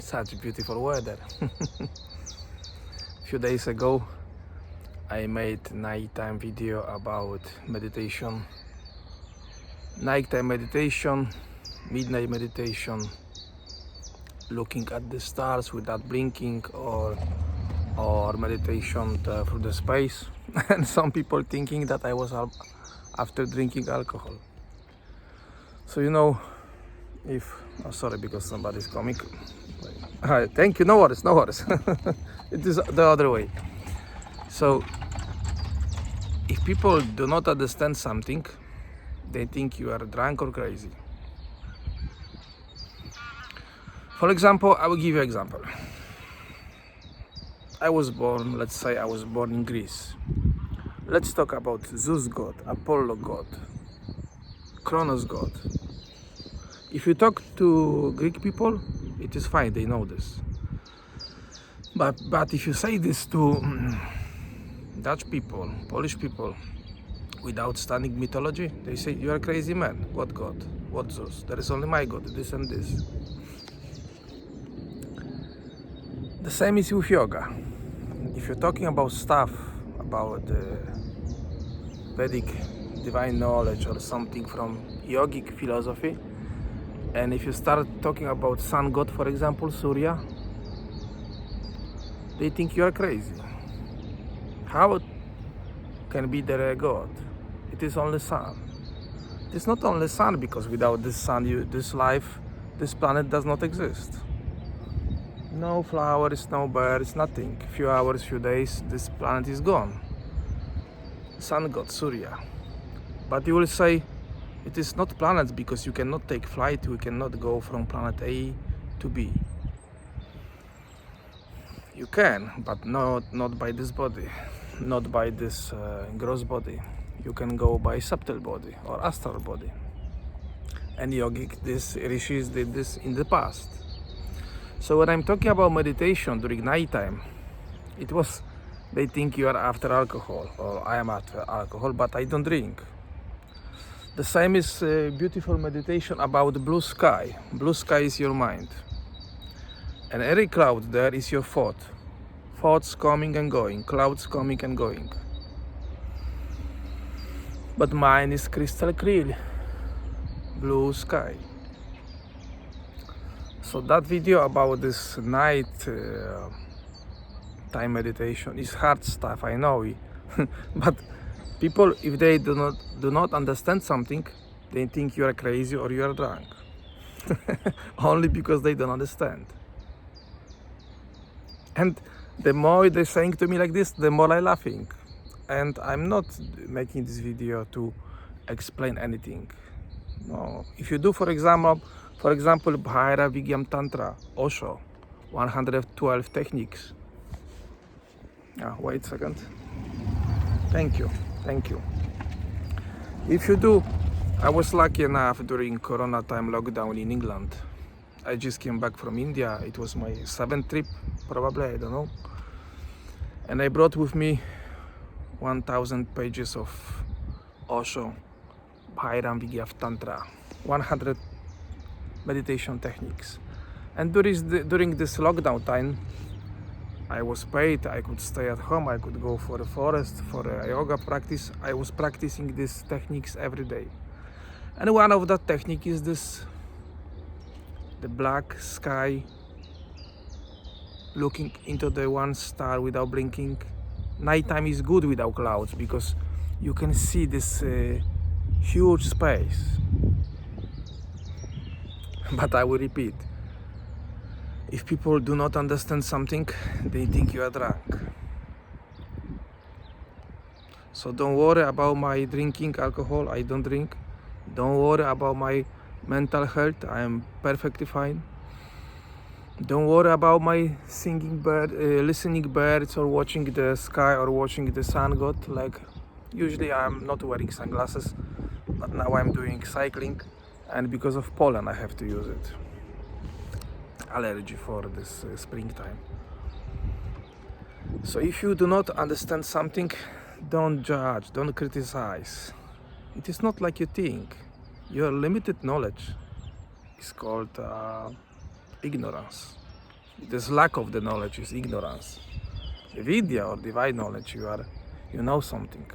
Such beautiful weather. Few days ago I made nighttime video about meditation, nighttime meditation, midnight meditation, looking at the stars without blinking, or meditation through the space. And some people thinking that I was after drinking alcohol. So if sorry, because somebody's coming. Thank you, no worries. It is the other way. So if people do not understand something, they think you are drunk or crazy. For example, I will give you an example. Let's say I was born in Greece. Let's talk about Zeus god, Apollo god, Kronos god. If you talk to Greek people, it is fine, they know this. But if you say this to Dutch people, Polish people, without studying mythology, they say you are a crazy man. What God? What Zeus? There is only my God, this and this. The same is with yoga. If you're talking about stuff, about Vedic divine knowledge or something from yogic philosophy, and if you start talking about sun god, for example, Surya, they think you are crazy. How can be there a god? It is only sun. It is not only sun, because without this sun, this life, this planet does not exist. No flowers, no birds, nothing. Few hours, few days, this planet is gone. Sun god, Surya. But you will say, it is not planets, because you cannot take flight, we cannot go from planet A to B. You can, but not by this body, not by this gross body. You can go by subtle body or astral body. And yogic, these rishis did this in the past. So when I'm talking about meditation during nighttime, they think you are after alcohol, or I am after alcohol, but I don't drink. The same is beautiful meditation about the blue sky. Blue sky is your mind. And every cloud there is your thought. Thoughts coming and going, clouds coming and going. But mine is crystal clear, blue sky. So that video about this night time meditation is hard stuff, I know. But people, if they do not understand something, they think you are crazy or you are drunk. Only because they don't understand. And the more they're saying to me like this, the more I'm laughing. And I'm not making this video to explain anything. No. If you do, for example, Bhaira Vigyam Tantra, Osho, 112 techniques. Wait a second. Thank you. If you do, I was lucky enough during Corona time lockdown in England. I just came back from India. It was my 7th trip, probably, I don't know. And I brought with me 1,000 pages of Osho, Bhairam Vigyav Tantra, 100 meditation techniques. And during this lockdown time, I was paid, I could stay at home, I could go for the forest, for a yoga practice. I was practicing these techniques every day. And one of that technique is the black sky, looking into the one star without blinking. Nighttime is good without clouds, because you can see this huge space. But I will repeat, if people do not understand something, they think you are drunk. So don't worry about my drinking alcohol, I don't drink. Don't worry about my mental health, I am perfectly fine. Don't worry about my listening birds, or watching the sky, or watching the sun god. Like, usually I'm not wearing sunglasses, but now I'm doing cycling, and because of pollen I have to use it. Allergy for this springtime. So if you do not understand something, don't judge, don't criticize. It is not like you think. Your limited knowledge is called ignorance. This lack of the knowledge is ignorance. Vidya or divine knowledge, you know something.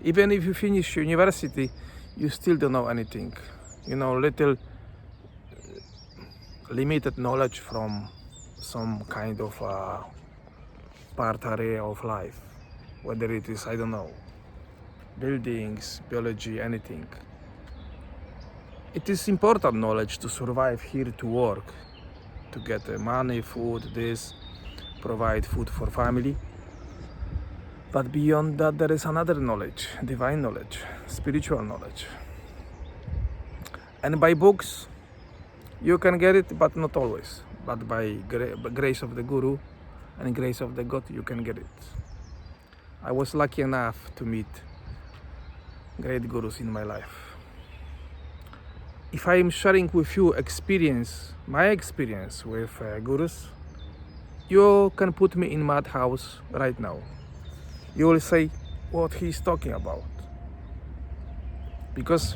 Even if you finish university, you still don't know anything. You know, little limited knowledge from some kind of part area of life, whether it is, I don't know, buildings, biology, anything. It is important knowledge to survive here, to work, to get money, food, this, provide food for family. But beyond that, there is another knowledge, divine knowledge, spiritual knowledge. And by books, you can get it, but not always. But by grace of the Guru and grace of the God, you can get it. I was lucky enough to meet great Gurus in my life. If I am sharing with you my experience with Gurus, you can put me in madhouse right now. You will say what he's talking about. Because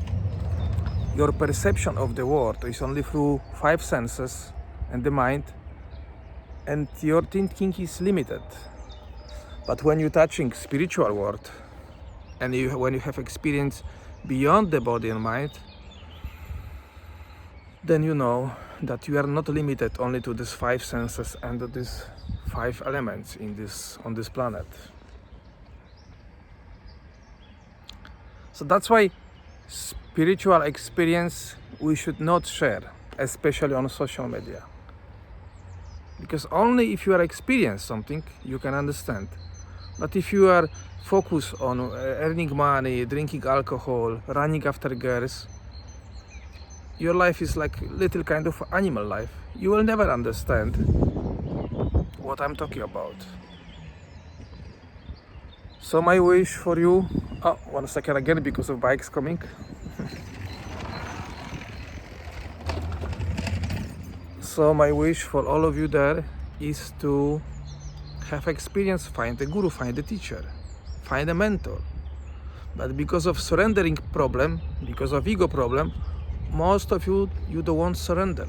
your perception of the world is only through 5 senses and the mind, and your thinking is limited. But when you're touching spiritual world, and when you have experience beyond the body and mind, then you know that you are not limited only to these 5 senses and to these 5 elements on this planet. So that's why spiritual experience we should not share, especially on social media. Because only if you are experiencing something, you can understand. But if you are focused on earning money, drinking alcohol, running after girls, your life is like little kind of animal life. You will never understand what I'm talking about. So my wish for you, 1 second again because of bikes coming. So my wish for all of you there is to have experience, find a guru, find a teacher, find a mentor. But because of surrendering problem, because of ego problem, most of you don't want surrender.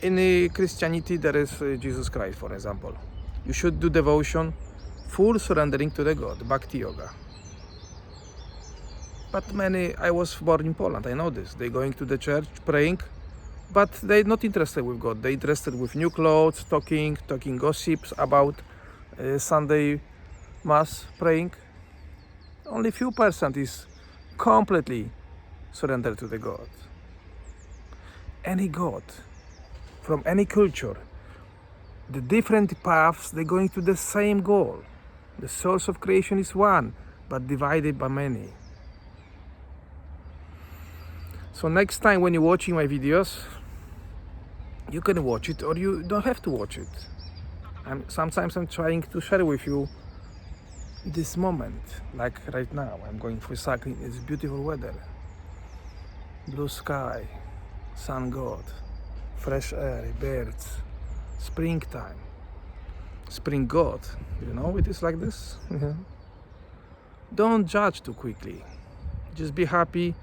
In Christianity there is Jesus Christ, for example. You should do devotion, full surrendering to the God, Bhakti Yoga. But I was born in Poland, I know this. They're going to the church, praying, but they're not interested with God. They're interested with new clothes, talking gossips about Sunday Mass, praying. Only few percent is completely surrendered to the God. Any God, from any culture, the different paths, they're going to the same goal. The source of creation is one, but divided by many. So next time when you're watching my videos, you can watch it or you don't have to watch it. Sometimes I'm trying to share with you this moment, like right now. I'm going for cycling, it's beautiful weather. Blue sky, sun god, fresh air, birds, springtime. Spring god, you know, it is like this. Don't judge too quickly. Just be happy.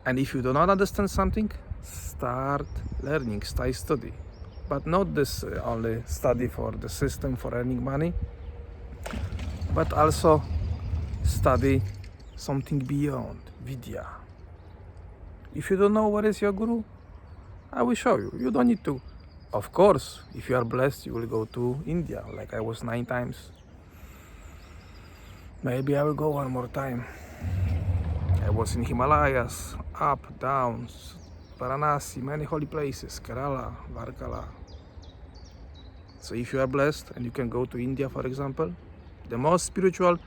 And if you do not understand something, start learning, start study. But not this only study for the system for earning money, but also study something beyond Vidya. If you don't know what is your guru, I will show you. You don't need to. Of course, if you are blessed, you will go to India, like I was 9 times. Maybe I will go one more time. I was in Himalayas, up, down, Varanasi, many holy places, Kerala, Varkala. So if you are blessed and you can go to India, for example, the most spiritual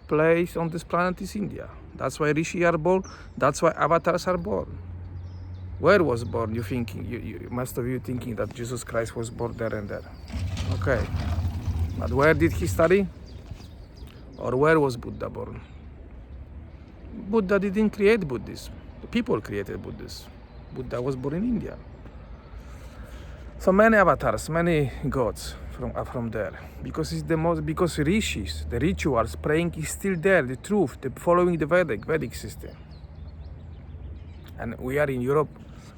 place on this planet is India. That's why Rishi are born, that's why avatars are born. Where was born? You thinking? Most of you thinking that Jesus Christ was born there and there. Okay, but where did he study? Or where was Buddha born? Buddha didn't create Buddhism. The people created Buddhism. Buddha was born in India. So many avatars, many gods are from there. Because because rishis, the rituals, praying is still there, the truth, following the Vedic system. And we are in Europe,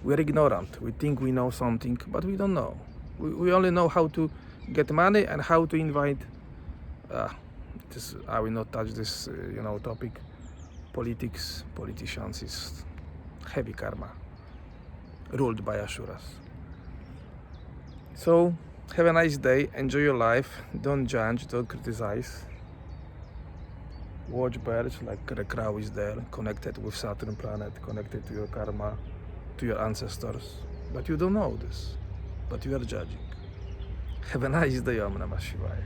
we are ignorant. We think we know something, but we don't know. We only know how to get money and how to invite. I will not touch this, topic. Politics, politicians is heavy karma, ruled by Asuras. So have a nice day. Enjoy your life. Don't judge. Don't criticize. Watch birds like the crow is there, connected with Saturn planet, connected to your karma, to your ancestors. But you don't know this. But you are judging. Have a nice day, Om Namah Shivaya.